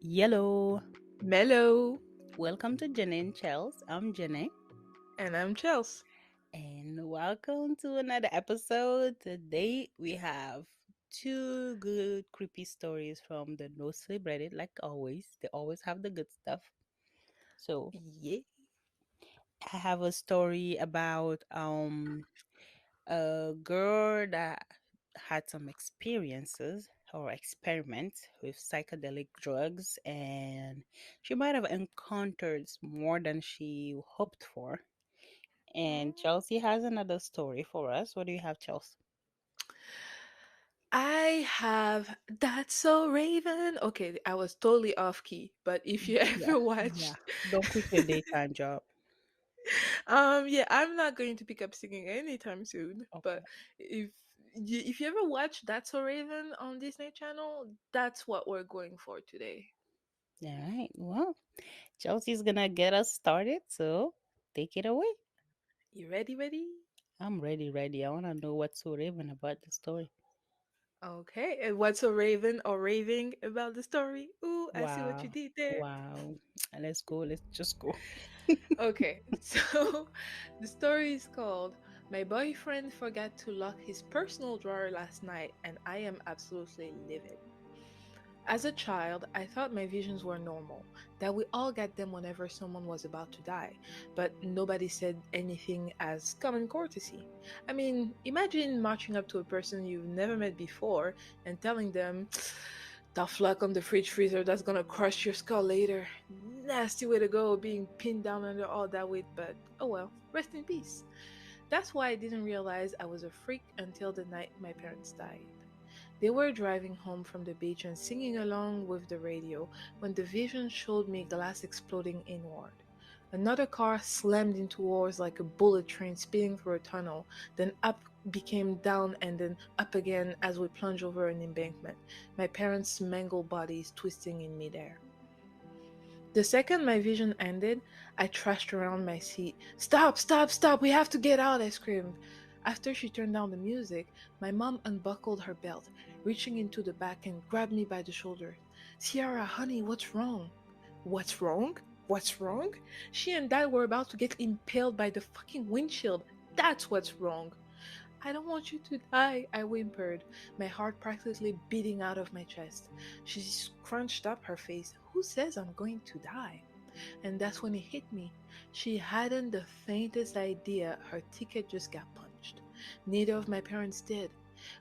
Yellow. Mellow. Welcome to Jenny and Chels. I'm Jenny. And I'm Chels. And welcome to another episode. Today we have two good creepy stories from the No Sleep Reddit, like always. They always have the good stuff. So Yeah. I have a story about a girl that had some experiences or experiments with psychedelic drugs, and she might have encountered more than she hoped for. And Chelsea has another story for us. What do you have, Chelsea? I have That's So Raven. Okay, I was totally off key, but if you Yeah, ever yeah. watched Don't quit your daytime job. yeah, I'm not going to pick up singing anytime soon, but Okay. if you ever watch That's So Raven on Disney Channel, that's what we're going for today. All right. Well, Chelsea's gonna get us started, so take it away. You ready? I'm ready, ready. I wanna know what's so raven about the story. Okay, and what's so Raven or raving about the story? Ooh, I see what you Wow. did there. Wow. Let's go. Let's just go. Okay, so the story is called My Boyfriend Forgot to Lock His Personal Drawer Last Night and I Am Absolutely Livid. As a child, I thought my visions were normal, that we all got them whenever someone was about to die, but nobody said anything as common courtesy. I mean, imagine marching up to a person you've never met before and telling them, tough luck on the fridge freezer that's gonna crush your skull later. Nasty way to go, being pinned down under all that weight, but oh well, rest in peace. That's why I didn't realize I was a freak until the night my parents died. They were driving home from the beach and singing along with the radio when the vision showed me glass exploding inward. Another car slammed into ours like a bullet train speeding through a tunnel, then up became down and then up again as we plunged over an embankment, my parents' mangled bodies twisting in midair. The second my vision ended, I trashed around my seat. Stop, stop, stop, we have to get out, I screamed. After she turned down the music, my mom unbuckled her belt, reaching into the back and grabbed me by the shoulder. Sierra, honey, what's wrong? What's wrong? What's wrong? She and Dad were about to get impaled by the fucking windshield. That's what's wrong. I don't want you to die, I whimpered, my heart practically beating out of my chest. She scrunched up her face. Who says I'm going to die? And that's when it hit me. She hadn't the faintest idea her ticket just got punched. Neither of my parents did.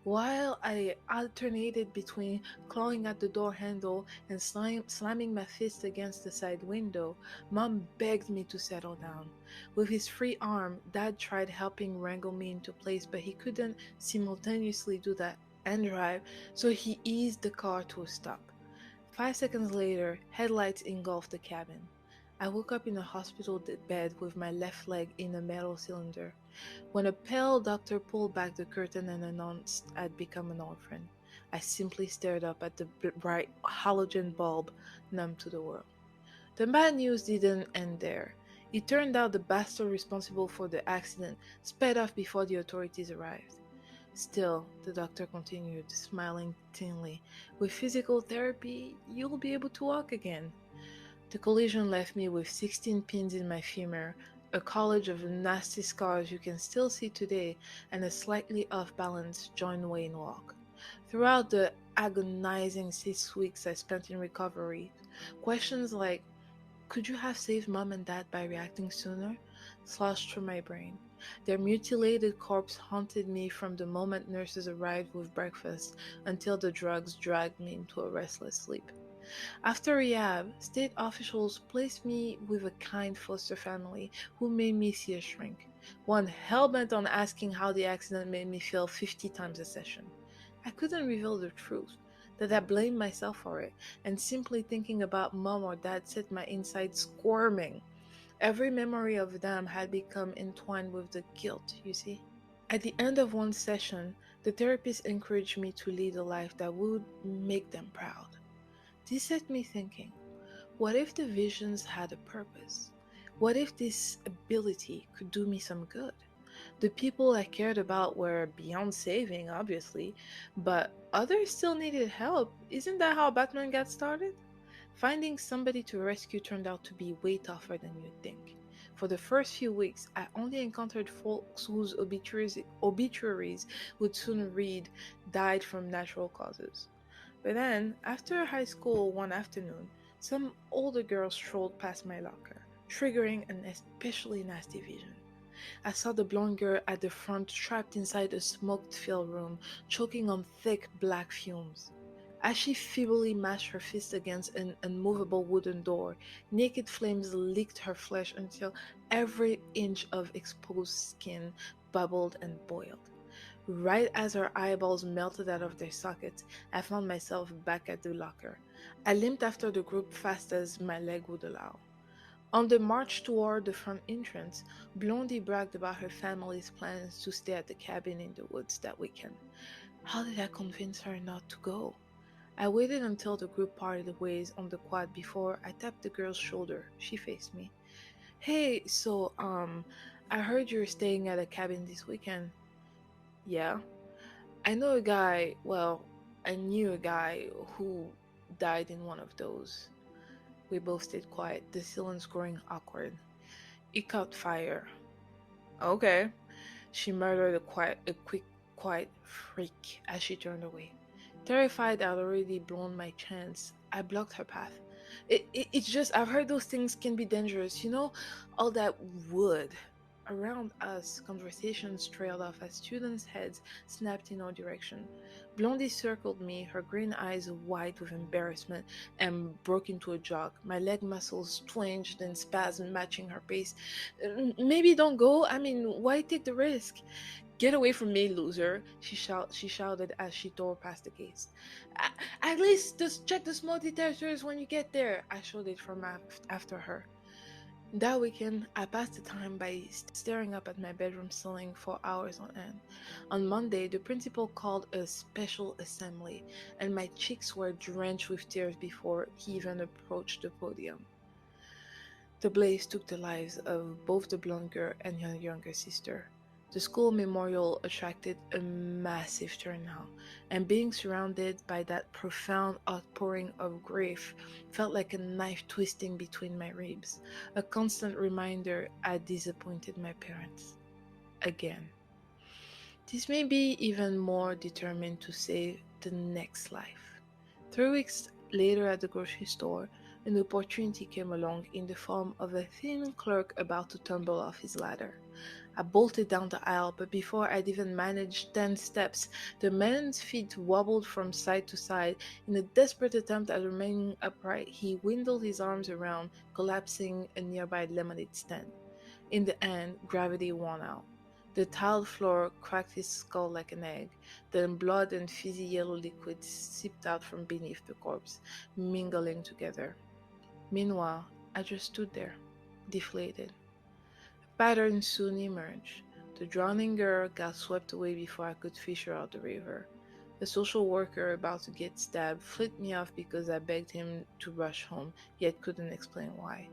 While I alternated between clawing at the door handle and slamming my fist against the side window, Mom begged me to settle down. With his free arm, Dad tried helping wrangle me into place, but he couldn't simultaneously do that and drive, so he eased the car to a stop. 5 seconds later, headlights engulfed the cabin. I woke up in a hospital bed with my left leg in a metal cylinder. When a pale doctor pulled back the curtain and announced I'd become an orphan, I simply stared up at the bright halogen bulb, numb to the world. The bad news didn't end there. It turned out the bastard responsible for the accident sped off before the authorities arrived. Still, the doctor continued, smiling thinly, with physical therapy, you'll be able to walk again. The collision left me with 16 pins in my femur, a college of nasty scars you can still see today, and a slightly off balance joint Wayne walk. Throughout the agonizing 6 weeks I spent in recovery, questions like, could you have saved mom and dad by reacting sooner? Sloshed through my brain. Their mutilated corpse haunted me from the moment nurses arrived with breakfast until the drugs dragged me into a restless sleep. After rehab, state officials placed me with a kind foster family who made me see a shrink, one hell-bent on asking how the accident made me feel 50 times a session. I couldn't reveal the truth, that I blamed myself for it, and simply thinking about mom or dad set my insides squirming. Every memory of them had become entwined with the guilt, you see. At the end of one session, the therapist encouraged me to lead a life that would make them proud. This set me thinking, what if the visions had a purpose? What if this ability could do me some good? The people I cared about were beyond saving, obviously, but others still needed help. Isn't that how Batman got started? Finding somebody to rescue turned out to be way tougher than you'd think. For the first few weeks, I only encountered folks whose obituaries would soon read died from natural causes. But then, after high school one afternoon, some older girl strolled past my locker, triggering an especially nasty vision. I saw the blonde girl at the front trapped inside a smoke filled room, choking on thick black fumes. As she feebly mashed her fist against an unmovable wooden door, naked flames licked her flesh until every inch of exposed skin bubbled and boiled. Right as her eyeballs melted out of their sockets, I found myself back at the locker. I limped after the group fast as my leg would allow. On the march toward the front entrance, Blondie bragged about her family's plans to stay at the cabin in the woods that weekend. How did I convince her not to go? I waited until the group parted ways on the quad before I tapped the girl's shoulder. She faced me. Hey, I heard you're staying at a cabin this weekend. Yeah. I know a guy, well, I knew a guy who died in one of those. We both stayed quiet, the silence growing awkward. It caught fire. Okay. She muttered a quick, quiet freak as she turned away. Terrified I'd already blown my chance, I blocked her path. It's just, I've heard those things can be dangerous. All that wood. Around us, conversations trailed off as students' heads snapped in our direction. Blondie circled me, her green eyes wide with embarrassment, and broke into a jog. My leg muscles twinged and spasmed, matching her pace. Maybe don't go. I mean, why take the risk? Get away from me, loser! She shouted as she tore past the gates. At least just check the smoke detectors when you get there. I shouted from after her. That weekend, I passed the time by staring up at my bedroom ceiling for hours on end. On Monday, the principal called a special assembly, and my cheeks were drenched with tears before he even approached the podium. The blaze took the lives of both the blonde girl and her younger sister. The school memorial attracted a massive turnout, and being surrounded by that profound outpouring of grief felt like a knife twisting between my ribs, a constant reminder I disappointed my parents. Again. This made me even more determined to save the next life. 3 weeks later at the grocery store, an opportunity came along in the form of a thin clerk about to tumble off his ladder. I bolted down the aisle, but before I'd even managed 10 steps, the man's feet wobbled from side to side. In a desperate attempt at remaining upright, he winded his arms around, collapsing a nearby lemonade stand. In the end, gravity won out. The tiled floor cracked his skull like an egg. Then blood and fizzy yellow liquid seeped out from beneath the corpse, mingling together. Meanwhile, I just stood there, deflated. A pattern soon emerged. The drowning girl got swept away before I could fish her out the river. The social worker about to get stabbed flipped me off because I begged him to rush home, yet couldn't explain why.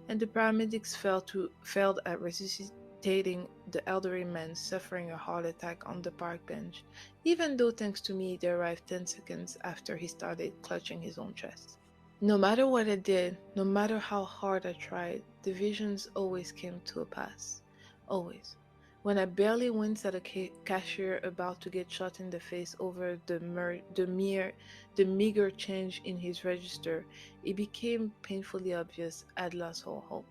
And the paramedics failed at resuscitating the elderly man suffering a heart attack on the park bench, even though thanks to me they arrived 10 seconds after he started clutching his own chest. No matter what I did, no matter how hard I tried, the visions always came to a pass. Always. When I barely winced at a cashier about to get shot in the face over the meager change in his register, it became painfully obvious I'd lost all hope.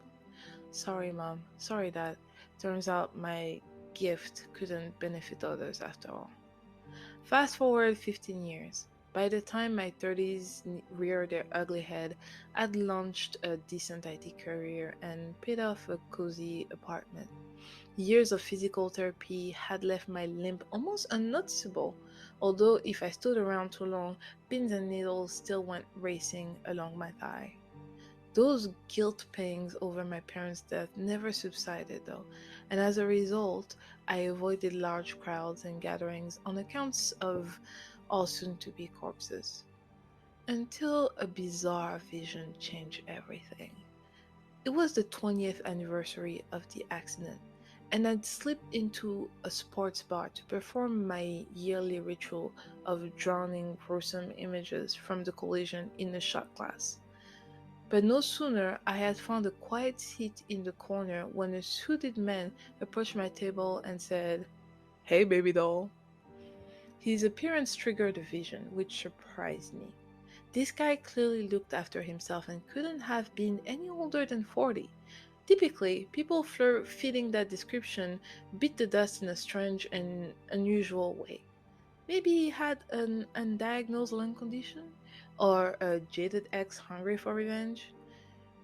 Sorry, Mom. Sorry, Dad. Turns out my gift couldn't benefit others after all. Fast forward 15 years. By the time my 30s reared their ugly head, I'd launched a decent IT career and paid off a cozy apartment. Years of physical therapy had left my limp almost unnoticeable, although if I stood around too long, pins and needles still went racing along my thigh. Those guilt pangs over my parents' death never subsided, though, and as a result, I avoided large crowds and gatherings on accounts of all soon to be corpses. Until a bizarre vision changed everything. It was the 20th anniversary of the accident, and I'd slipped into a sports bar to perform my yearly ritual of drowning gruesome images from the collision in a shot glass. But no sooner I had found a quiet seat in the corner when a suited man approached my table and said, "Hey, baby doll." His appearance triggered a vision, which surprised me. This guy clearly looked after himself and couldn't have been any older than 40. Typically, people fitting that description beat the dust in a strange and unusual way. Maybe he had an undiagnosed lung condition, or a jaded ex hungry for revenge.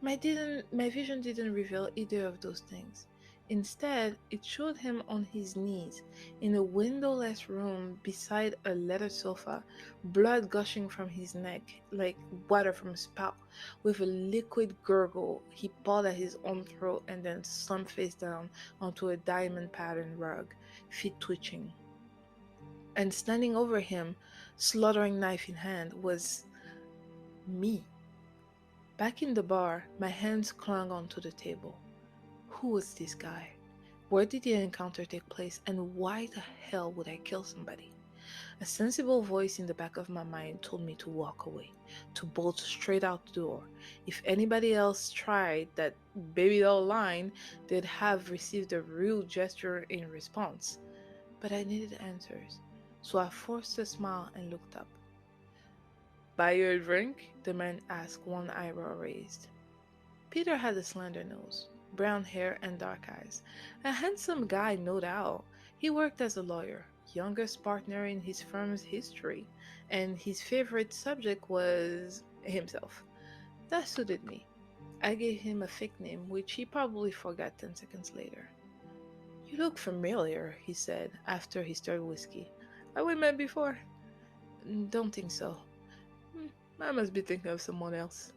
My vision didn't reveal either of those things. Instead, it showed him on his knees in a windowless room beside a leather sofa, blood gushing from his neck like water from a spout. With a liquid gurgle, he pawed at his own throat and then slumped face down onto a diamond patterned rug, feet twitching. And standing over him, slaughtering knife in hand, was me. Back in the bar, my hands clung onto the table. Who was this guy? Where did the encounter take place, and why the hell would I kill somebody? A sensible voice in the back of my mind told me to walk away, to bolt straight out the door. If anybody else tried that baby doll line, they'd have received a rude gesture in response. But I needed answers, so I forced a smile and looked up. "Buy you a drink?" the man asked, one eyebrow raised. Peter had a slender nose, brown hair, and dark eyes. A handsome guy, no doubt. He worked as a lawyer, youngest partner in his firm's history, and his favorite subject was himself. That suited me. I gave him a fake name, which he probably forgot 10 seconds later. "You look familiar," he said after he stirred whiskey. "Have we met before?" "Don't think so." "Hmm, I must be thinking of someone else."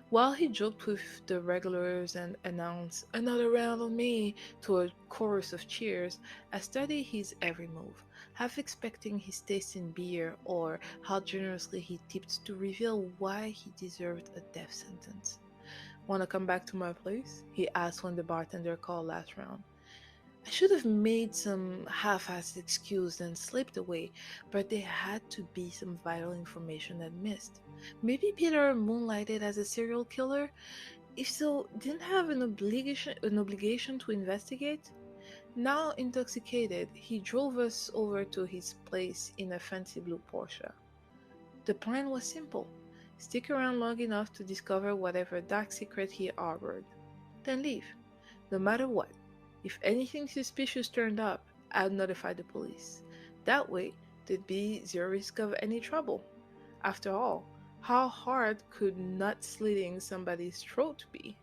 While he joked with the regulars and announced "another round on me" to a chorus of cheers, I studied his every move, half expecting his taste in beer or how generously he tipped to reveal why he deserved a death sentence. "Want to come back to my place?" he asked when the bartender called last round. I should have made some half-assed excuse and slipped away, but there had to be some vital information I'd missed. Maybe Peter moonlighted as a serial killer? If so, didn't have an obligation to investigate? Now intoxicated, he drove us over to his place in a fancy blue Porsche. The plan was simple: stick around long enough to discover whatever dark secret he harbored, then leave. No matter what. If anything suspicious turned up, I'd notify the police. That way, there'd be zero risk of any trouble. After all, how hard could not slitting somebody's throat be?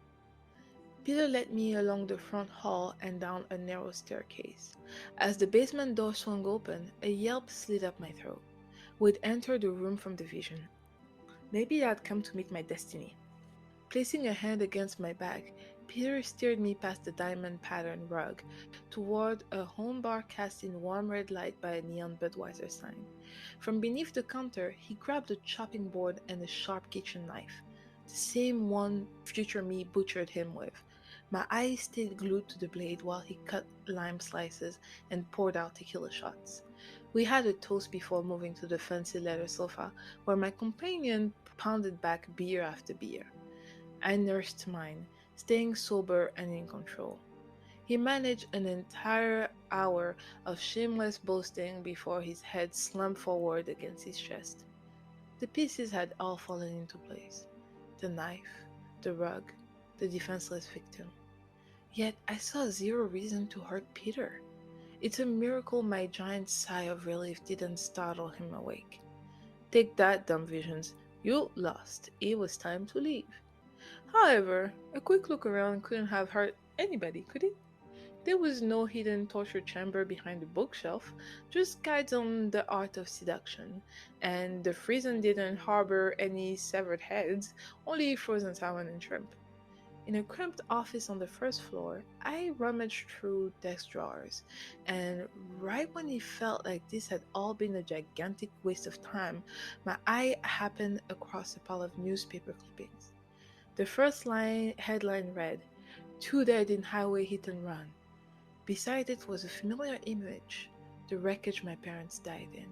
Peter led me along the front hall and down a narrow staircase. As the basement door swung open, a yelp slid up my throat. We'd entered the room from the vision. Maybe I'd come to meet my destiny. Placing a hand against my back, Peter steered me past the diamond patterned rug toward a home bar cast in warm red light by a neon Budweiser sign. From beneath the counter, he grabbed a chopping board and a sharp kitchen knife, the same one future me butchered him with. My eyes stayed glued to the blade while he cut lime slices and poured out tequila shots. We had a toast before moving to the fancy leather sofa, where my companion pounded back beer after beer. I nursed mine, staying sober and in control. He managed an entire hour of shameless boasting before his head slumped forward against his chest. The pieces had all fallen into place: the knife, the rug, the defenseless victim. Yet I saw zero reason to hurt Peter. It's a miracle my giant sigh of relief didn't startle him awake. "Take that, dumb visions. You lost. It was time to leave." However, a quick look around couldn't have hurt anybody, could it? There was no hidden torture chamber behind the bookshelf, just guides on the art of seduction, and the freezer didn't harbor any severed heads, only frozen salmon and shrimp. In a cramped office on the first floor, I rummaged through desk drawers, and right when it felt like this had all been a gigantic waste of time, my eye happened across a pile of newspaper clippings. The first headline read, "Two dead in highway hit and run." Beside it was a familiar image, the wreckage my parents died in.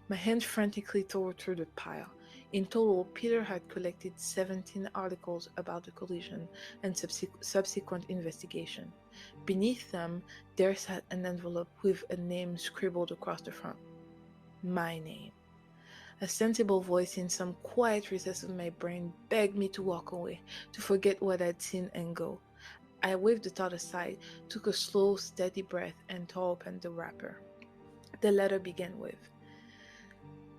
My hand frantically tore through the pile. In total, Peter had collected 17 articles about the collision and subsequent investigation. Beneath them, there sat an envelope with a name scribbled across the front. My name. A sensible voice in some quiet recess of my brain begged me to walk away, to forget what I'd seen and go. I waved the thought aside, took a slow, steady breath, and tore open the wrapper. The letter began with,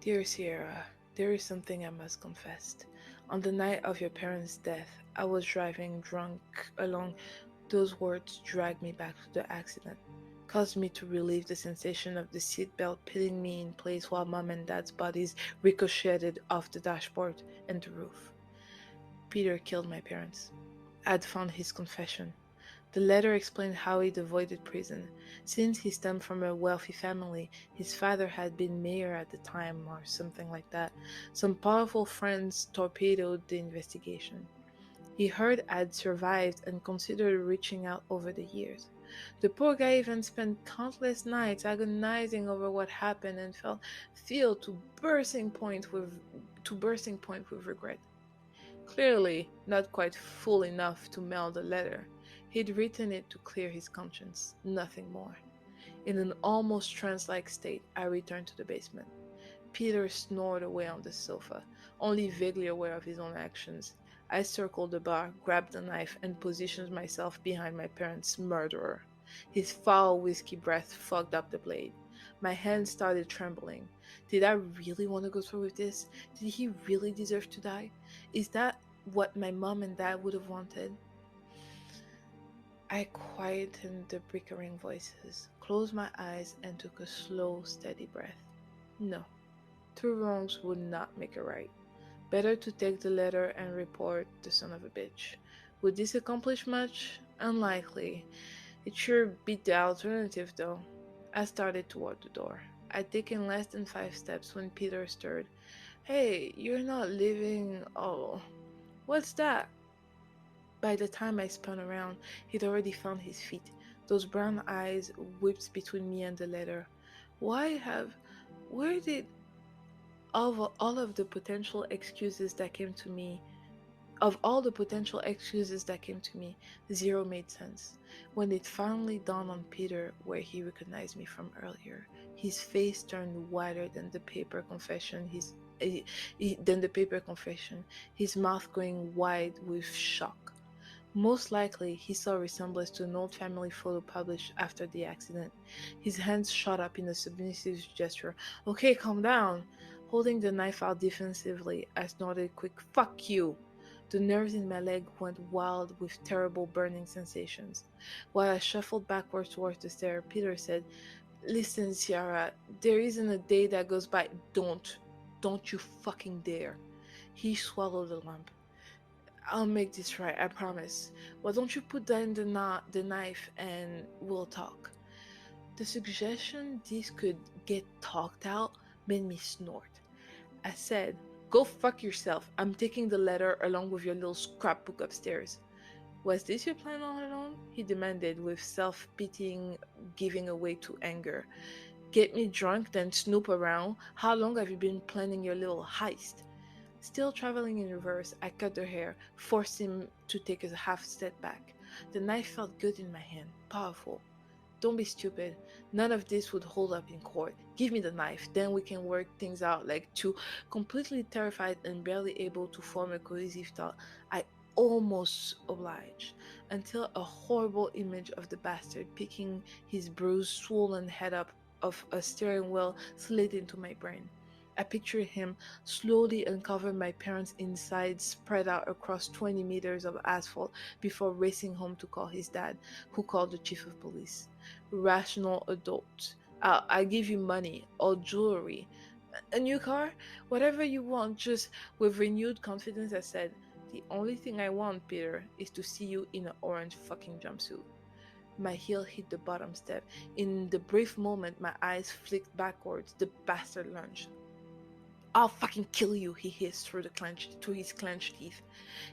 Dear Sierra, there is something I must confess. On the night of your parents' death, I was driving drunk along. Those words dragged me back to the accident, caused me to relieve the sensation of the seatbelt pitting me in place while mom and dad's bodies ricocheted off the dashboard and the roof. Peter killed my parents. I'd found his confession. The letter explained how he'd avoided prison. Since he stemmed from a wealthy family, his father had been mayor at the time or something like that. Some powerful friends torpedoed the investigation. He heard I'd survived and considered reaching out over the years. The poor guy even spent countless nights agonizing over what happened and felt filled to bursting point with regret. Clearly not quite full enough to mail the letter. He'd written it to clear his conscience, nothing more. In an almost trance-like state, I returned to the basement. Peter snored away on the sofa, only vaguely aware of his own actions. I circled the bar, grabbed a knife, and positioned myself behind my parents' murderer. His foul whiskey breath fogged up the blade. My hands started trembling. Did I really want to go through with this? Did he really deserve to die? Is that what my mom and dad would have wanted? I quietened the bickering voices, closed my eyes, and took a slow, steady breath. No, two wrongs would not make a right. Better to take the letter and report the son of a bitch. Would this accomplish much? Unlikely. It sure beat the alternative, though. I started toward the door. I'd taken less than 5 steps when Peter stirred. Hey, you're not leaving. Oh, what's that? By the time I spun around, he'd already found his feet, those brown eyes whipped between me and the letter. Why have. Where did. All of the potential excuses that came to me Of all the potential excuses that came to me, zero made sense. When it finally dawned on Peter where he recognized me from earlier, his face turned whiter than the paper confession, eh, his mouth going wide with shock. Most likely, he saw a resemblance to an old family photo published after the accident. His hands shot up in a submissive gesture. Okay, calm down. Holding the knife out defensively, I snorted a quick "fuck you." The nerves in my leg went wild with terrible burning sensations. While I shuffled backwards towards the stair, Peter said, Listen, Ciara, there isn't a day that goes by. Don't you fucking dare. He swallowed the lump. I'll make this right, I promise. Why don't you put that in the knife and we'll talk? The suggestion this could get talked out made me snort. I said, Go fuck yourself. I'm taking the letter along with your little scrapbook upstairs. Was this your plan all along? He demanded with self pitying giving away to anger. Get me drunk, then snoop around? How long have you been planning your little heist? Still traveling in reverse, I cut her hair, forced him to take a half step back. The knife felt good in my hand, powerful. Don't be stupid. None of this would hold up in court. Give me the knife, then we can work things out like two. Completely terrified and barely able to form a cohesive thought, I almost obliged, until a horrible image of the bastard picking his bruised, swollen head up of a steering wheel slid into my brain. I pictured him slowly uncover my parents' insides spread out across 20 meters of asphalt before racing home to call his dad, who called the chief of police. Rational adult. I give you money or jewelry, a new car, whatever you want. Just with renewed confidence, I said, "The only thing I want, Peter, is to see you in an orange fucking jumpsuit." My heel hit the bottom step. In the brief moment my eyes flicked backwards, the bastard lunged. I'll fucking kill you, he hissed through his clenched teeth.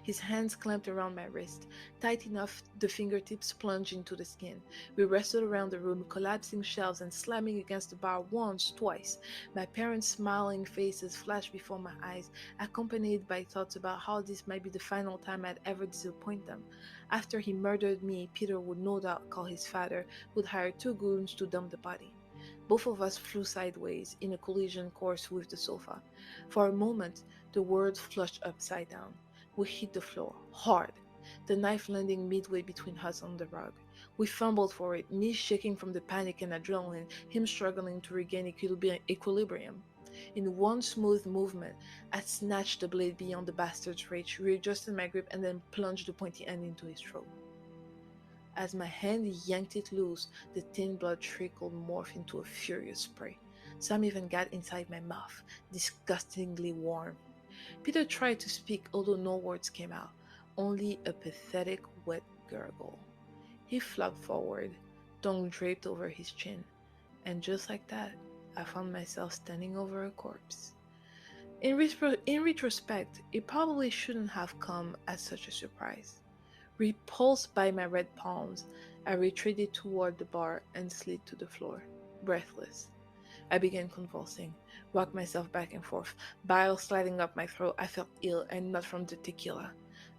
His hands clamped around my wrist, tight enough the fingertips plunged into the skin. We wrestled around the room, collapsing shelves and slamming against the bar once, twice. My parents' smiling faces flashed before my eyes, accompanied by thoughts about how this might be the final time I'd ever disappoint them. After he murdered me, Peter would no doubt call his father, who'd hire two goons to dump the body. Both of us flew sideways in a collision course with the sofa. For a moment, the world flushed upside down. We hit the floor, hard, the knife landing midway between us on the rug. We fumbled for it, me shaking from the panic and adrenaline, him struggling to regain equilibrium. In one smooth movement, I snatched the blade beyond the bastard's reach, readjusted my grip, and then plunged the pointy end into his throat. As my hand yanked it loose, the thin blood trickled morph into a furious spray. Some even got inside my mouth, disgustingly warm. Peter tried to speak, although no words came out, only a pathetic wet gurgle. He flopped forward, tongue draped over his chin, and just like that, I found myself standing over a corpse. In retrospect, it probably shouldn't have come as such a surprise. Repulsed by my red palms, I retreated toward the bar and slid to the floor, breathless. I began convulsing, rocked myself back and forth, bile sliding up my throat. I felt ill, and not from the tequila.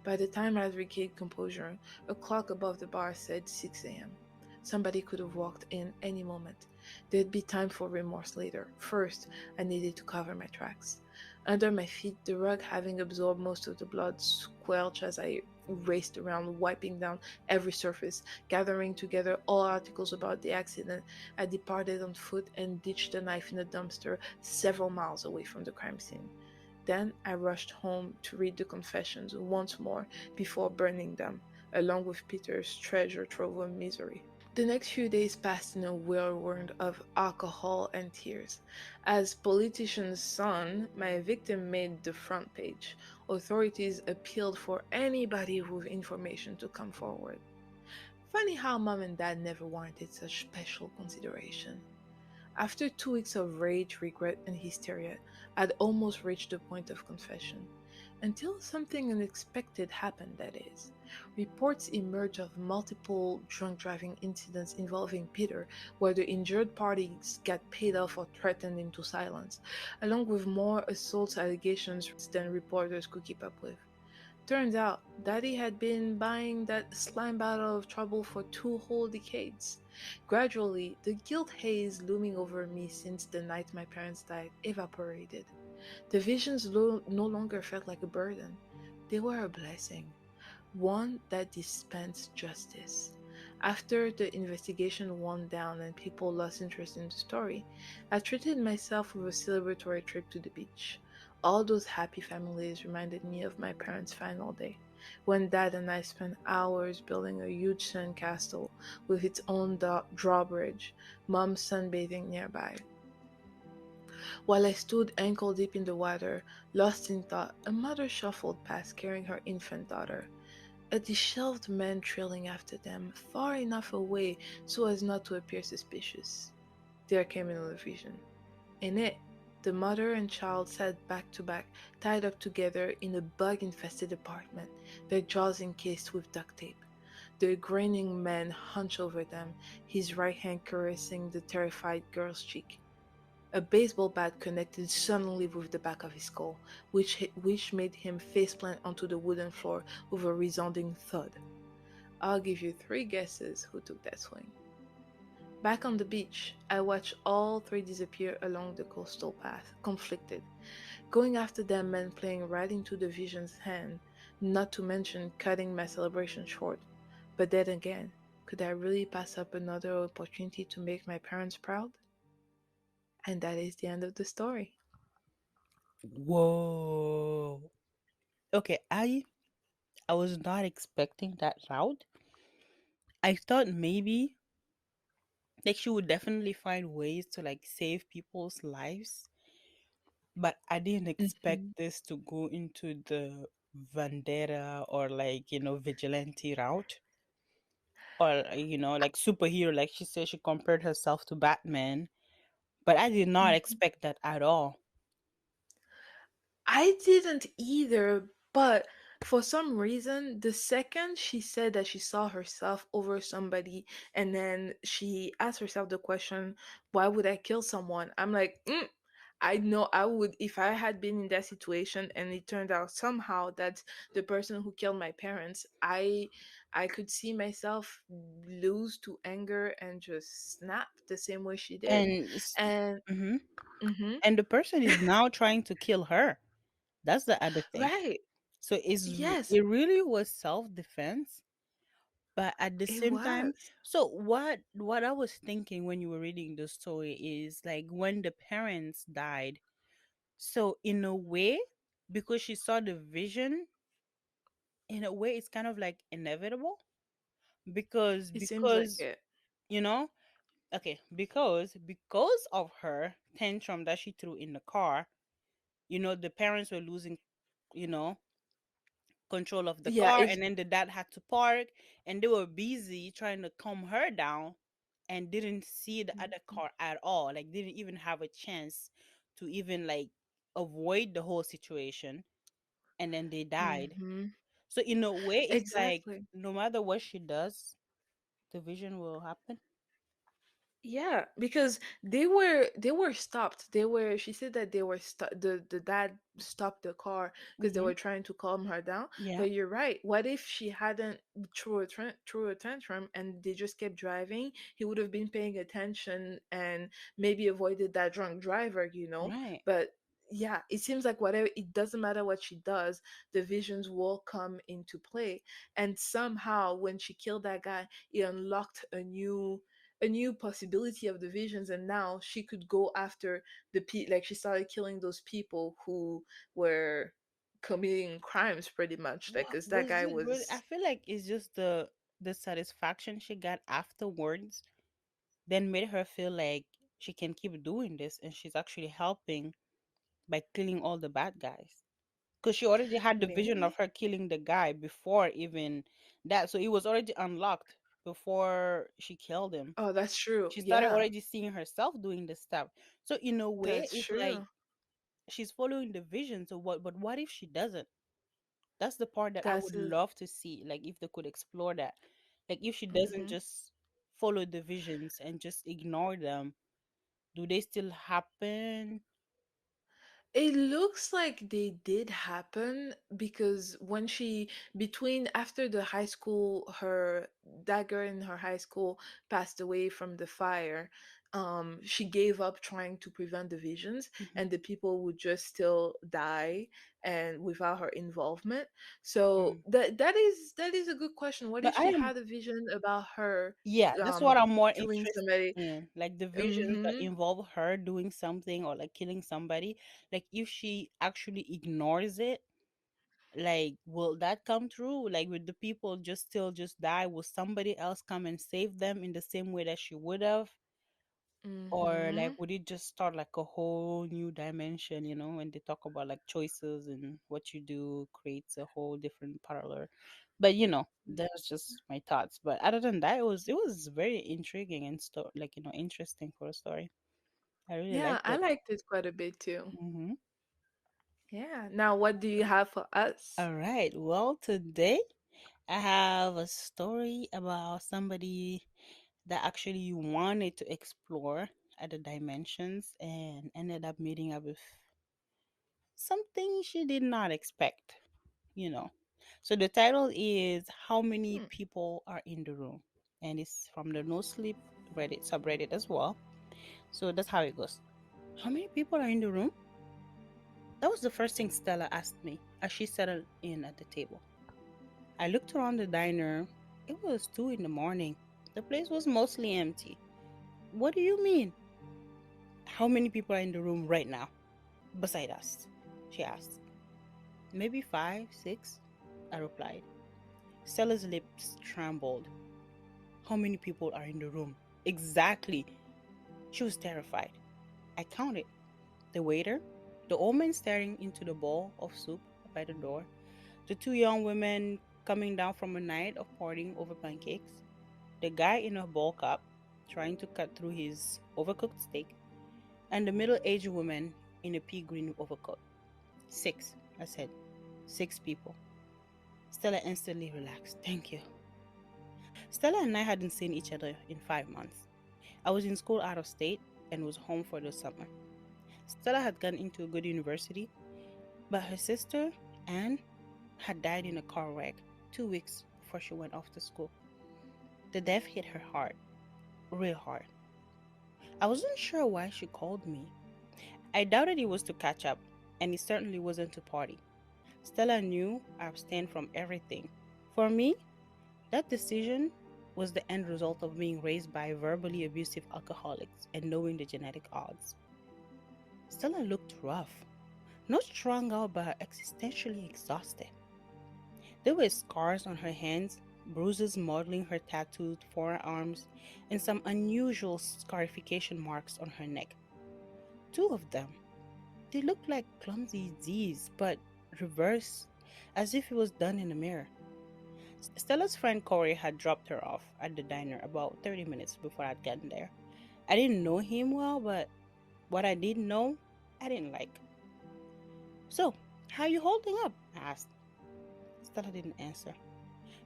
By the time I had regained composure, a clock above the bar said 6 a.m. Somebody could have walked in any moment. There'd be time for remorse later. First, I needed to cover my tracks. Under my feet, the rug having absorbed most of the blood, squelched as I raced around, wiping down every surface, gathering together all articles about the accident. I departed on foot and ditched the knife in a dumpster several miles away from the crime scene. Then I rushed home to read the confessions once more before burning them, along with Peter's treasure trove of misery. The next few days passed in a whirlwind of alcohol and tears. As politician's son, my victim made the front page. Authorities appealed for anybody with information to come forward. Funny how mom and dad never warranted such special consideration. After 2 weeks of rage, regret, and hysteria, I'd almost reached the point of confession. Until something unexpected happened, that is. Reports emerged of multiple drunk driving incidents involving Peter, where the injured parties got paid off or threatened into silence, along with more assault allegations than reporters could keep up with. Turns out, Daddy had been buying that slime out of trouble for 2 whole decades. Gradually, the guilt haze looming over me since the night my parents died evaporated. The visions no longer felt like a burden. They were a blessing, one that dispensed justice. After the investigation wound down and people lost interest in the story, I treated myself with a celebratory trip to the beach. All those happy families reminded me of my parents' final day, when Dad and I spent hours building a huge sand castle with its own drawbridge, Mom sunbathing nearby. While I stood ankle deep in the water, lost in thought, a mother shuffled past carrying her infant daughter, a disheveled man trailing after them, far enough away so as not to appear suspicious. There came another vision. In it, the mother and child sat back to back, tied up together in a bug infested apartment, their jaws encased with duct tape. The grinning man hunched over them, his right hand caressing the terrified girl's cheek. A baseball bat connected suddenly with the back of his skull, which made him faceplant onto the wooden floor with a resounding thud. I'll give you 3 guesses who took that swing. Back on the beach, I watched all three disappear along the coastal path, conflicted. Going after them meant playing right into the vision's hand, not to mention cutting my celebration short. But then again, could I really pass up another opportunity to make my parents proud? And that is the end of the story. Whoa. Okay, I was not expecting that route. I thought maybe like she would definitely find ways to like save people's lives, but I didn't expect Mhm. this to go into the vendetta or like, vigilante route or like superhero, like she said she compared herself to Batman, but I did not Mhm. expect that at all. I didn't either, but for some reason, the second she said that she saw herself over somebody, and then she asked herself the question, why would I kill someone? I'm like, I know I would if I had been in that situation and it turned out somehow that the person who killed my parents, I could see myself lose to anger and just snap the same way she did. And it's, And mhm. mhm, And the person is now trying to kill her. That's the other thing. right. So Yes, it really was self-defense, but at the it same time, was. so what I was thinking when you were reading the story is like when the parents died. So in a way, because she saw the vision, in a way it's kind of like inevitable because It seems like because it. you know, okay, because of her tantrum that she threw in the car, the parents were losing, you know, control of the Yeah, car, if and then the dad had to park, and they were busy trying to calm her down and didn't see the other car at all, like didn't even have a chance to even like avoid the whole situation, and then they died. mm-hmm. So in a way it's like Exactly. no matter what she does, the vision will happen. Yeah, because they were stopped. They were she said that they were the dad stopped the car because they Hmm. were trying to calm her down. Yeah. But you're right. What if she hadn't threw a tantrum and they just kept driving? He would have been paying attention and maybe avoided that drunk driver. Right. But yeah, it seems like whatever it doesn't matter what she does, the visions will come into play. And somehow when she killed that guy, it unlocked a new possibility of the visions, and now she could go after like she started killing those people who were committing crimes pretty much, like What because that was guy it really? I was. feel like it's just the satisfaction she got afterwards then made her feel like she can keep doing this and she's actually helping by killing all the bad guys. Because she already had the vision of Maybe. her killing the guy before even that. So it was already unlocked before she killed him. Oh, that's true. She started Yeah, already seeing herself doing this stuff. So in a way, that's it's like true. she's following the vision. So but what if she doesn't? That's the part that I That's would a. love to see. Like if they could explore that. Like if she doesn't Mhm. just follow the visions and just ignore them, do they still happen? It looks like they did happen because when she between after the high school, her that girl in her high school passed away from the fire. She gave up trying to prevent the visions, Mhm. and the people would just still die and without her involvement. So Mm. that is a good question. What But if I she am, had a vision about her yeah, that's what I'm more killing interested somebody? in. Like the visions that Mm-hmm. involve her doing something or like killing somebody. Like if she actually ignores it, like will that come true? Like will the people just still just die? Will somebody else come and save them in the same way that she would have? Or like Mm-hmm. would it just start like a whole new dimension, when they talk about like choices and what you do creates a whole different parallel. But that's just my thoughts. But other than that, it was very intriguing and like interesting for a story. I really Yeah, liked I it. liked it quite a bit too. Hmm. Yeah. Now, what do you have for us? All right. Well, today I have a story about somebody that actually wanted to explore other dimensions and ended up meeting up with something she did not expect, you know. So the title is How Many Hmm. People Are in the Room? And it's from the No Sleep Reddit subreddit as well. So that's how it goes. How many people are in the room? That was the first thing Stella asked me as she settled in at the table. I looked around the diner. It was 2 in the morning. The place was mostly empty. What do you mean? How many people are in the room right now? Beside us, she asked. Maybe 5, 6, I replied. Stella's lips trembled. How many people are in the room? Exactly. She was terrified. I counted. The waiter, the old man staring into the bowl of soup by the door, the two young women coming down from a night of partying over pancakes, the guy in a bowl cup trying to cut through his overcooked steak, and the middle aged woman in a pea green overcoat. Six, I said. Six people. Stella instantly relaxed. Thank you. Stella and I hadn't seen each other in 5 months. I was in school out of state and was home for the summer. Stella had gone into a good university, but her sister, Anne, had died in a car wreck 2 weeks before she went off to school. The death hit her hard, real hard. I wasn't sure why she called me. I doubted it was to catch up, and it certainly wasn't to party. Stella knew I abstained from everything. For me, that decision was the end result of being raised by verbally abusive alcoholics and knowing the genetic odds. Stella looked rough, not strung out but existentially exhausted. There were scars on her hands, bruises modeling her tattooed forearms, and some unusual scarification marks on her neck. Two of them. They looked like clumsy Z's, but reversed, as if it was done in a mirror. Stella's friend Corey had dropped her off at the diner about 30 minutes before I'd gotten there. I didn't know him well, but what I did know, I didn't like. So, how you holding up? I asked. Stella didn't answer.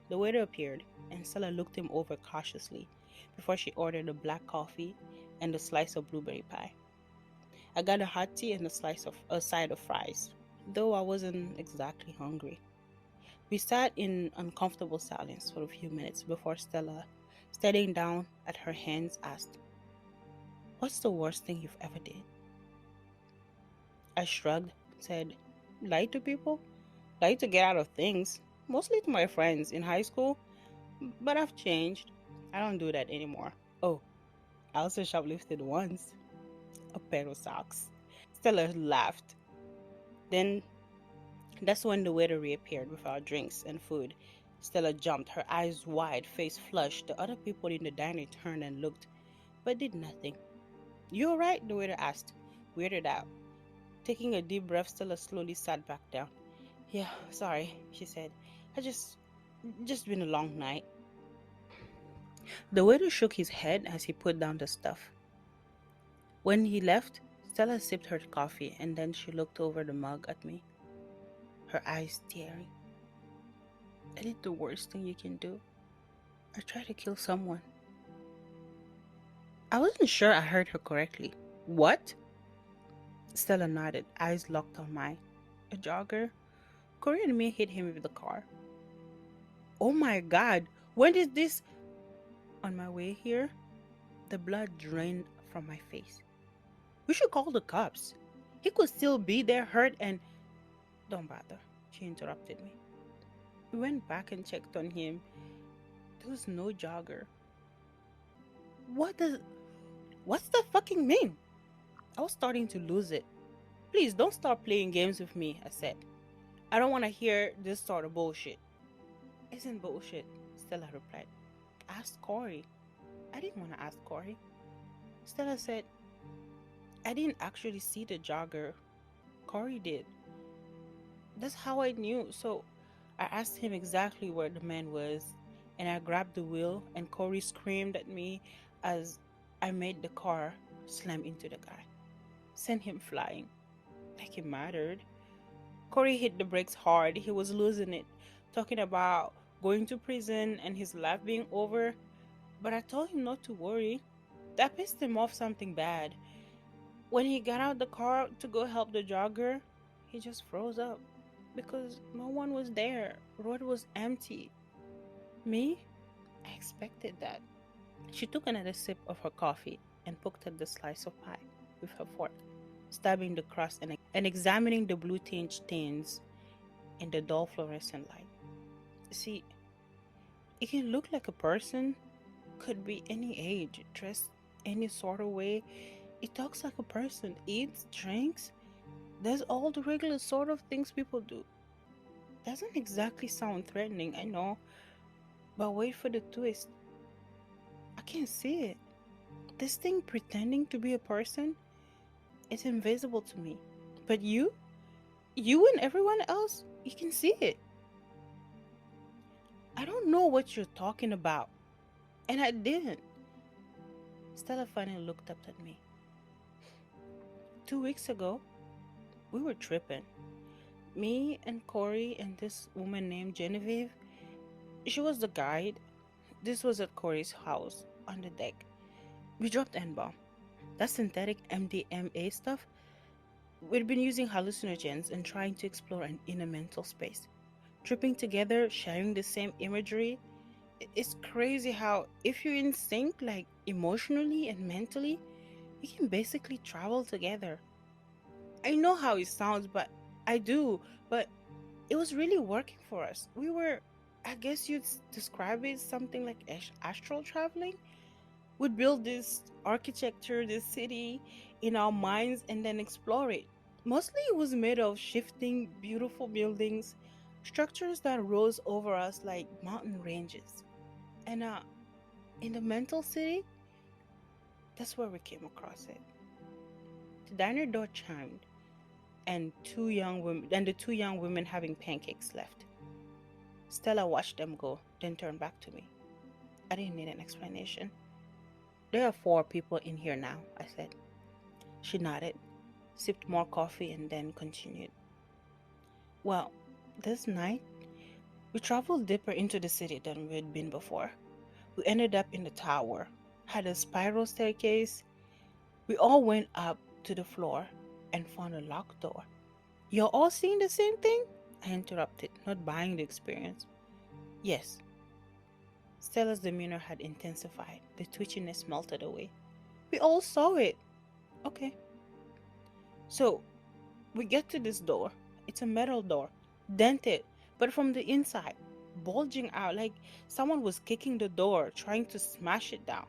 The waiter appeared, and Stella looked him over cautiously before she ordered a black coffee and a slice of blueberry pie. I got a hot tea and a side of fries, though I wasn't exactly hungry. We sat in uncomfortable silence for a few minutes before Stella, staring down at her hands, asked, "What's the worst thing you've ever did?" I shrugged, said, "Lie to people? Lie to get out of things. Mostly to my friends in high school, but I've changed. I don't do that anymore. Oh, I also shoplifted once. A pair of socks." Stella laughed. Then that's when the waiter reappeared with our drinks and food. Stella jumped, her eyes wide, face flushed. The other people in the diner turned and looked, but did nothing. "You alright?" the waiter asked, weirded out. Taking a deep breath, Stella slowly sat back down. "Yeah, sorry," she said. I just been a long night." The waiter shook his head as he put down the stuff. When he left, Stella sipped her coffee and then she looked over the mug at me, her eyes staring. "I did the worst thing you can do. I tried to kill someone." I wasn't sure I heard her correctly. "What?" Stella nodded, eyes locked on mine. "A jogger. Corey and me hit him with the car." "Oh my god, when did this?" On my way here, the blood drained from my face. "We should call the cops. He could still be there hurt and—" "Don't bother," she interrupted me. We went back and checked on him. There was no jogger. What does. What's that fucking mean? I was starting to lose it. "Please don't start playing games with me," I said. "I don't want to hear this sort of bullshit." "Isn't bullshit," Stella replied. "Ask Corey." I didn't want to ask Corey. Stella said, "I didn't actually see the jogger. Corey did. That's how I knew. So I asked him exactly where the man was, and I grabbed the wheel, and Corey screamed at me as I made the car slam into the guy. Sent him flying. Like it mattered. Corey hit the brakes hard. He was losing it, talking about going to prison and his life being over. But I told him not to worry. That pissed him off something bad. When he got out the car to go help the jogger, he just froze up because no one was there. Road was empty. Me? I expected that. She took another sip of her coffee and poked at the slice of pie with her fork, stabbing the crust and examining the blue tinged stains in the dull fluorescent light. See, it can look like a person, could be any age, dressed any sort of way. It talks like a person, eats, drinks, does all the regular sort of things people do. Doesn't exactly sound threatening, I know, but wait for the twist. I can't see it. This thing pretending to be a person is invisible to me. But you and everyone else, you can see it. I don't know what you're talking about. And I didn't. Stella finally looked up at me. 2 weeks ago, we were tripping. Me and Corey and this woman named Genevieve, she was the guide. This was at Corey's house on the deck. We dropped N-bomb. That synthetic MDMA stuff. We'd been using hallucinogens and trying to explore an inner mental space. Tripping together, sharing the same imagery. It's crazy how, if you're in sync, like emotionally and mentally, you can basically travel together. I know how it sounds, but I do. But it was really working for us. We were, I guess you'd describe it something like astral traveling. We'd build this architecture, this city in our minds and then explore it. Mostly it was made of shifting, beautiful buildings, structures that rose over us like mountain ranges. And in the mental city, that's where we came across it. The diner door chimed, and the two young women having pancakes left. Stella watched them go, then turned back to me. I didn't need an explanation. There are four people in here now, I said. She nodded, sipped more coffee, and then continued. Well, this night, we traveled deeper into the city than we'd been before. We ended up in the tower, had a spiral staircase. We all went up to the floor and found a locked door. You're all seeing the same thing? I interrupted, not buying the experience. Yes. Stella's demeanor had intensified. The twitchiness melted away. We all saw it. Okay. So, we get to this door. It's a metal door, dented, but from the inside, bulging out like someone was kicking the door, trying to smash it down.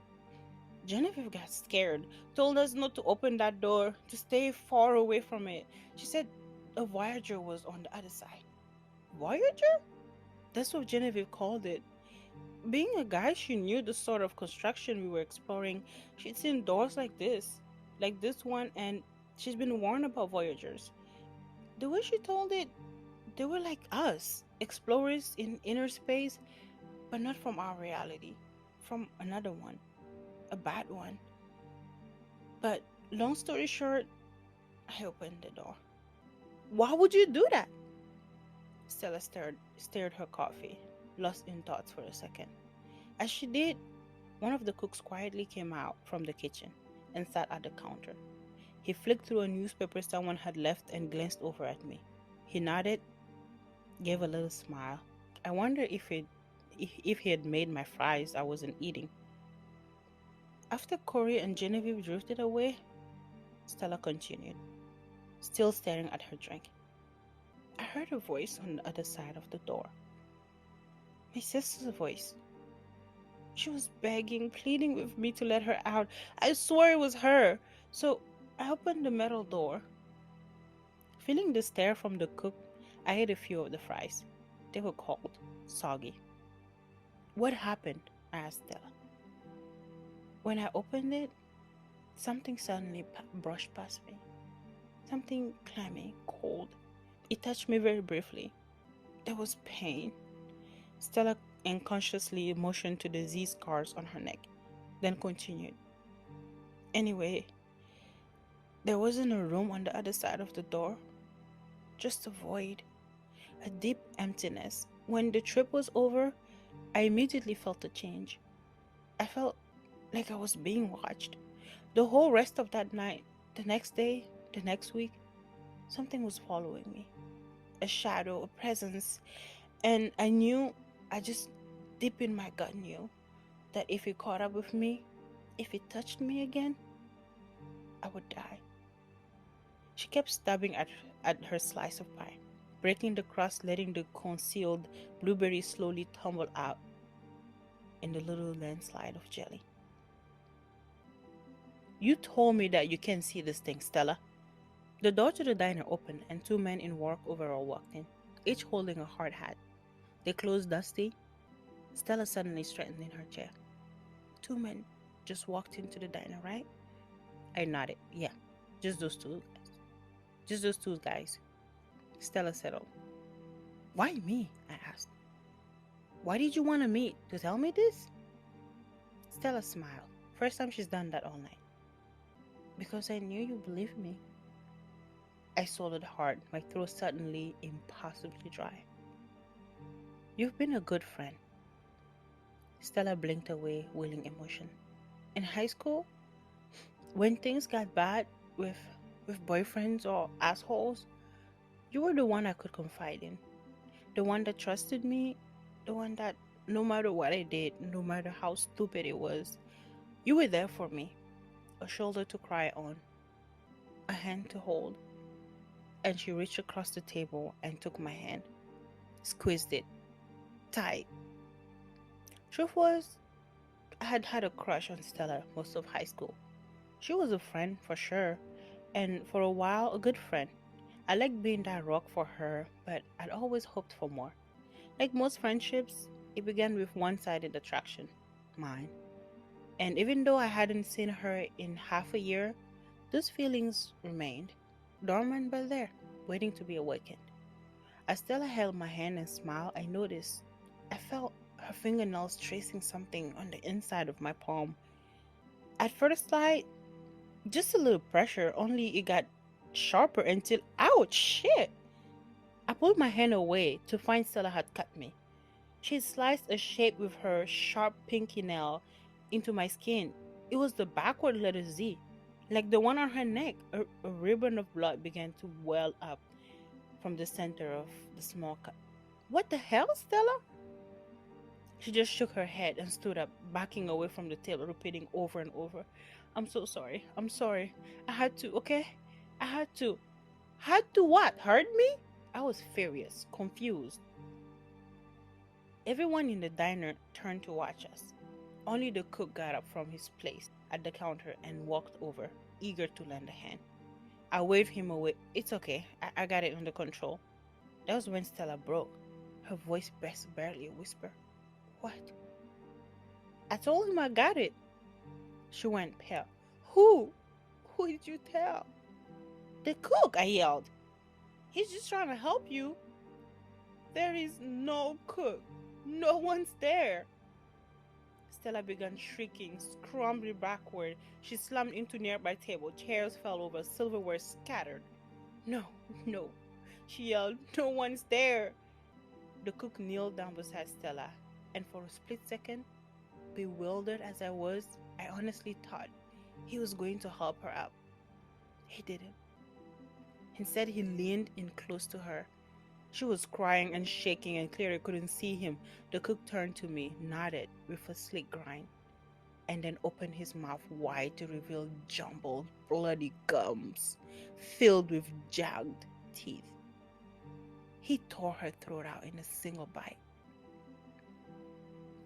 Genevieve got scared, told us not to open that door, to stay far away from it. She said a Voyager was on the other side. Voyager? That's what Genevieve called it. Being a guy, she knew the sort of construction we were exploring. She'd seen doors like this one, and she's been warned about Voyagers. The way she told it, they were like us, explorers in inner space, but not from our reality, from another one, a bad one. But long story short, I opened the door. Why would you do that? Stella stared her coffee, lost in thoughts for a second. As she did, one of the cooks quietly came out from the kitchen and sat at the counter. He flicked through a newspaper someone had left and glanced over at me. He nodded, gave a little smile. I wonder if he had made my fries I wasn't eating. After Corey and Genevieve drifted away, Stella continued, still staring at her drink. I heard a voice on the other side of the door. My sister's voice. She was begging, pleading with me to let her out. I swore it was her. So I opened the metal door. Feeling the stare from the cook, I ate a few of the fries. They were cold, soggy. What happened? I asked Stella. When I opened it, something suddenly brushed past me. Something clammy, cold. It touched me very briefly. There was pain. Stella unconsciously motioned to the Z scars on her neck, then continued. Anyway, there wasn't a room on the other side of the door, just a void, a deep emptiness. When the trip was over, I immediately felt a change. I felt like I was being watched. The whole rest of that night, the next day, the next week, something was following me. A shadow, a presence. And I knew, I just deep in my gut knew, that if it caught up with me, if it touched me again, I would die. She kept stabbing at her slice of pie, breaking the crust, letting the concealed blueberry slowly tumble out in the little landslide of jelly. You told me that you can't see this thing, Stella. The door to the diner opened and two men in work overall walked in, each holding a hard hat. They closed dusty. Stella suddenly straightened in her chair. Two men just walked into the diner, right? I nodded. Yeah, just those two guys. Just those two guys. Stella settled. Why me? I asked. Why did you want to meet? To tell me this? Stella smiled. First time she's done that all night. Because I knew you believed me. I swallowed hard, my throat suddenly impossibly dry. You've been a good friend. Stella blinked away, willing emotion. In high school, when things got bad with boyfriends or assholes, you were the one I could confide in. The one that trusted me, the one that no matter what I did, no matter how stupid it was, you were there for me. A shoulder to cry on, a hand to hold, and she reached across the table and took my hand, squeezed it tight. Truth was, I had had a crush on Stella most of high school. She was a friend for sure, and for a while, a good friend. I liked being that rock for her, but I'd always hoped for more. Like most friendships, it began with one sided attraction, mine. And even though I hadn't seen her in half a year, those feelings remained, dormant but there, waiting to be awakened. As Stella held my hand and smiled, I noticed I felt her fingernails tracing something on the inside of my palm. At first sight, just a little pressure, only it got sharper until, ouch, shit! I pulled my hand away to find Stella had cut me. She sliced a shape with her sharp pinky nail into my skin. It was the backward letter Z, like the one on her neck. A ribbon of blood began to well up from the center of the small cut. What the hell, Stella? She just shook her head and stood up, backing away from the table, repeating over and over, I'm so sorry. I'm sorry. I had to, okay? I had to. Had to what? Hurt me? I was furious, confused. Everyone in the diner turned to watch us. Only the cook got up from his place at the counter and walked over, eager to lend a hand. I waved him away. It's okay. I got it under control. That was when Stella broke. Her voice barely a whisper. What? I told him I got it. She went pale. Who? Who did you tell? The cook, I yelled. He's just trying to help you. There is no cook. No one's there. Stella began shrieking, scrambling backward. She slammed into nearby table. Chairs fell over, silverware scattered. No, no, she yelled. No one's there. The cook kneeled down beside Stella, and for a split second, bewildered as I was, I honestly thought he was going to help her out. He didn't. Instead, he leaned in close to her. She was crying and shaking and clearly couldn't see him. The cook turned to me, nodded with a slick grin, and then opened his mouth wide to reveal jumbled, bloody gums filled with jagged teeth. He tore her throat out in a single bite.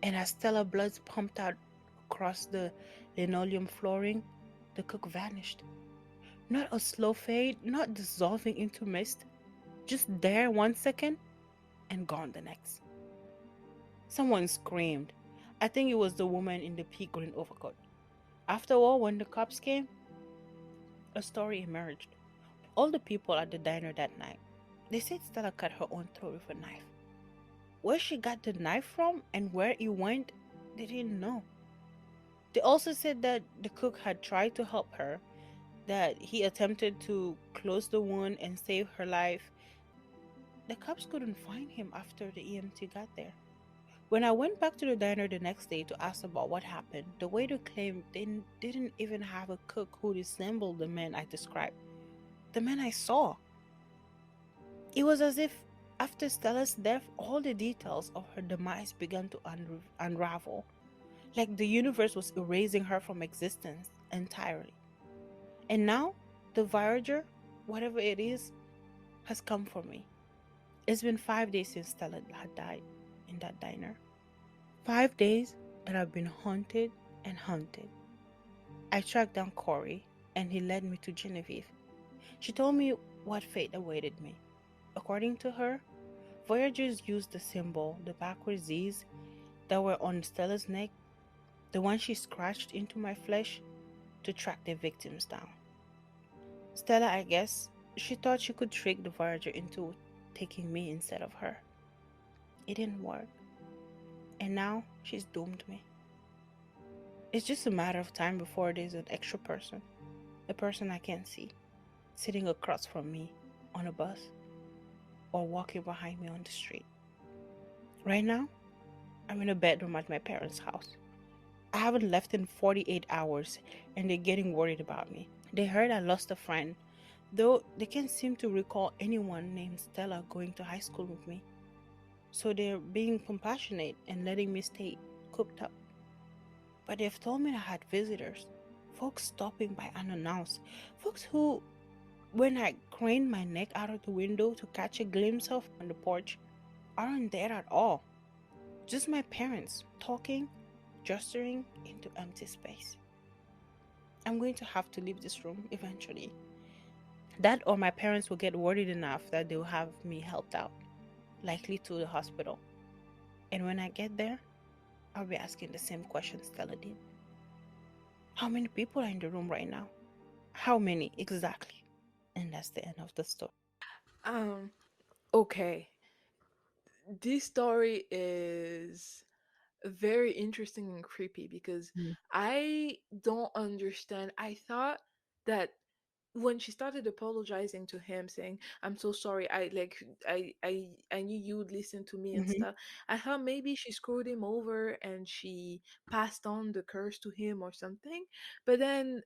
And as Stella's blood pumped out across the linoleum flooring, the cook vanished. Not a slow fade, not dissolving into mist, just there 1 second and gone the next. Someone screamed. I think it was the woman in the pea green overcoat. After all, when the cops came, a story emerged. All the people at the diner that night, they said Stella cut her own throat with a knife. Where she got the knife from and where it went, they didn't know. They also said that the cook had tried to help her, that he attempted to close the wound and save her life. The cops couldn't find him after the EMT got there. When I went back to the diner the next day to ask about what happened, the waiter claimed they didn't even have a cook who resembled the man I described, the man I saw. It was as if after Stella's death, all the details of her demise began to unravel, like the universe was erasing her from existence entirely. And now, the Voyager, whatever it is, has come for me. It's been 5 days since Stella had died in that diner. 5 days that I've been haunted and hunted. I tracked down Corey and he led me to Genevieve. She told me what fate awaited me. According to her, Voyagers used the symbol, the backward Z's that were on Stella's neck, the one she scratched into my flesh, to track their victims down. Stella, I guess, she thought she could trick the Voyager into taking me instead of her. It didn't work. And now she's doomed me. It's just a matter of time before there's an extra person, a person I can't see, sitting across from me, on a bus or walking behind me on the street. Right now, I'm in a bedroom at my parents' house. I haven't left in 48 hours and they're getting worried about me. They heard I lost a friend, though they can't seem to recall anyone named Stella going to high school with me. So they're being compassionate and letting me stay cooped up. But they've told me I had visitors, folks stopping by unannounced, folks who, when I craned my neck out of the window to catch a glimpse of on the porch, aren't there at all. Just my parents talking, gesturing into empty space. I'm going to have to leave this room eventually. That or my parents will get worried enough that they'll have me helped out, likely to the hospital. And when I get there, I'll be asking the same question Stella did. How many people are in the room right now? How many exactly? And that's the end of the story. Um, okay. This story is very interesting and creepy because Mm. I don't understand. I thought that when she started apologizing to him saying, "I'm so sorry, I knew you would listen to me and Hmm. stuff," I thought maybe she screwed him over and she passed on the curse to him or something, but then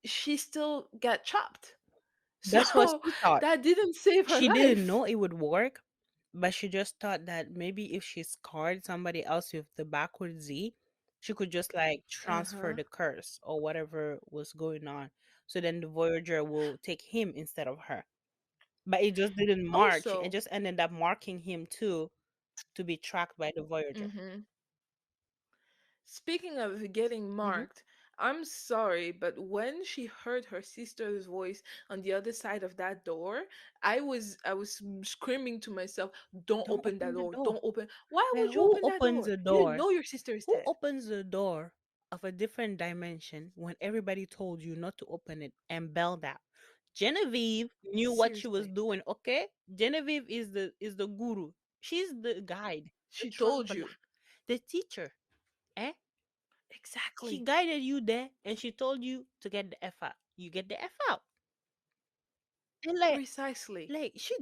she still got chopped. That's what So she thought. that didn't save her She didn't life. know it would work, but she just thought that maybe if she scarred somebody else with the backward Z, she could just like transfer Uh-huh. the curse or whatever was going on. So then the Voyager will take him instead of her. But it just didn't march. It Also, just ended up marking him too to be tracked by the Voyager. mhm. Speaking of getting Hmm. marked, I'm sorry, but when she heard her sister's voice on the other side of that door, I was screaming to myself, "Don't Don't open that open the door. door. Don't open. Why Like would you who open that opens door? the You didn't door? know your sister is Who dead." opens the door of a different dimension when everybody told you not to open it and bailed out? Genevieve knew what she was Seriously. doing, okay? Genevieve is the guru. She's the guide, the She told traveler, you. the teacher. Eh? She Exactly. guided you there and she told you to get the F out. You get the F out. And Precisely.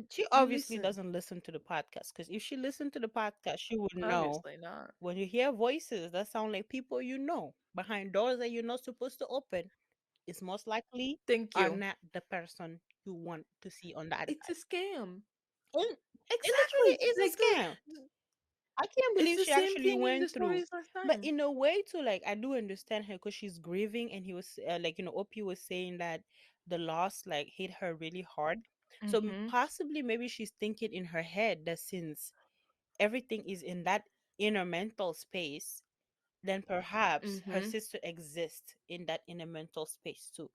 she obviously Listen, doesn't listen to the podcast because if she listened to the podcast, she would know obviously not. when you hear voices that sound like people you know behind doors that you're not supposed to open, it's most likely Thank are you. not the person you want to see on that It's a side. scam. And it Exactly. literally is Like a scam. I can't it's believe the she same actually thing in the went through. stories last But time. in a way, too, like I do understand her because she's grieving, and he was like, Opie was saying that the loss like hit her really hard. So Mhm. possibly, maybe she's thinking in her head that since everything is in that inner mental space, then perhaps her Mhm. sister exists in that inner mental space too.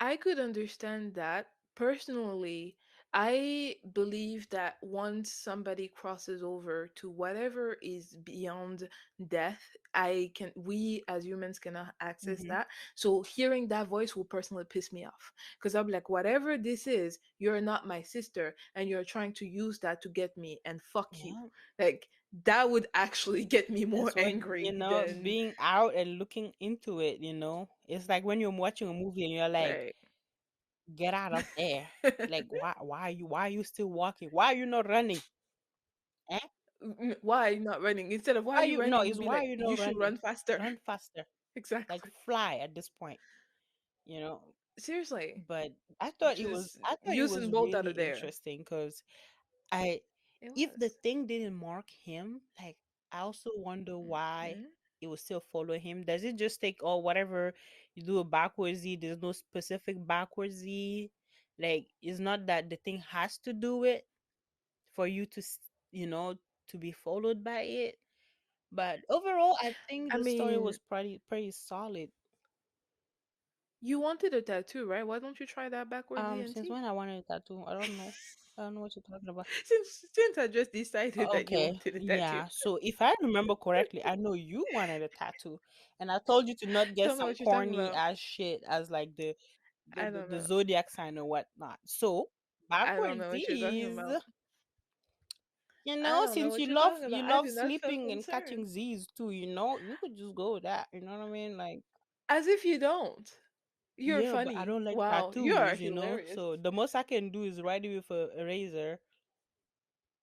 I could understand that. Personally, I believe that once somebody crosses over to whatever is beyond death, we as humans cannot access Hmm. that. So hearing that voice will personally piss me off because I'm like, whatever this is, you're not my sister and you're trying to use that to get me and fuck you. Yeah, Like that would actually get me more that's what angry than being out and looking into it. It's like when you're watching a movie and you're like, right. get out of there. Like why are you still walking? Why are you not running? Eh? Why are you not running? Instead of why are Why you you no, running, it's you'd be why are like, you you not should running? run faster. Run faster. Like Exactly. fly at this point, you know. Seriously. But Just I thought it was using bolt really out of there. interesting because I It if the was. thing didn't mark him, like I also wonder why Mhm. it will still follow him. Does it just take whatever you do a backwards Z? There's no specific backwards Z. Like it's not that the thing has to do it for you to you know to be followed by it. But overall, I think I the story was mean, pretty solid. you wanted a tattoo, right? Why don't you try that backwards Since ENT? when I wanted a tattoo, I don't know. I don't know what you're talking about. Since I just decided that you Okay, wanted a tattoo. yeah. So if I remember correctly, I know you wanted a tattoo, and I told you to not get Don't know some what you're talking corny about. ass shit as like the, I the, don't the know. zodiac sign or whatnot. So I don't backwards know what you're talking Z's, about. I don't know since what you you're love talking you about. I love do not feel sleeping and catching concerned. Z's too, you could just go with that. You know what I mean? Like As if you don't. You're Yeah, but I funny. don't like Wow, you are tattoos, you know? hilarious. So the most I can do is write it with a eraser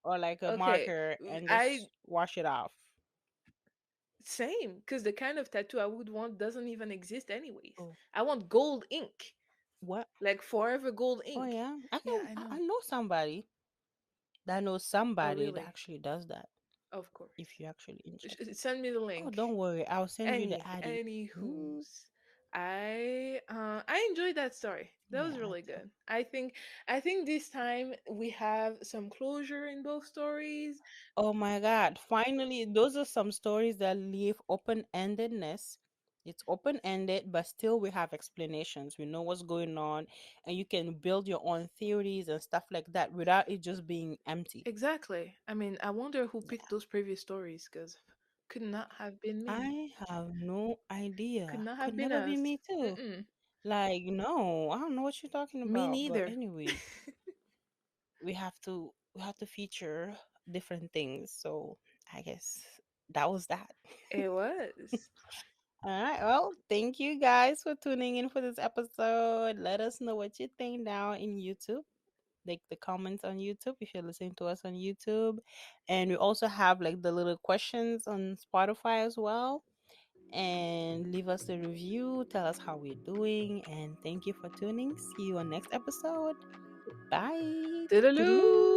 or like a Okay, marker and I just wash it off. same because the kind of tattoo I would want doesn't even exist anyways. Oh, I want gold ink, what? like forever gold Oh ink. yeah, Yeah, I know. I know somebody that knows Oh, somebody that really? actually does that. Of course. If you're actually interested. Send me the Oh, link. don't worry, I'll send you the addy. Any Mm, who's. I enjoyed that story. That was yeah. really good. I think this time we have some closure in both stories. Oh my God! Finally, those are some stories that leave open-endedness. It's open-ended, but still we have explanations. We know what's going on, and you can build your own theories and stuff like that without it just being empty. Exactly. I mean, I wonder who Yeah. picked those previous stories because could not have been me. I have no Could idea. not Could have been never be us. me too. Mm-mm. Like, no, I don't know what you're talking Me about. But neither. anyways, we have to feature different things. So I guess that was that. It was. All right. Well, thank you guys for tuning in for this episode. Let us know what you think down in YouTube. Like the comments on YouTube if you're listening to us on YouTube. And we also have like the little questions on Spotify as well. And leave us a review. Tell us how we're doing. And thank you for tuning. See you on next episode. Bye. Toodaloo! Toodaloo.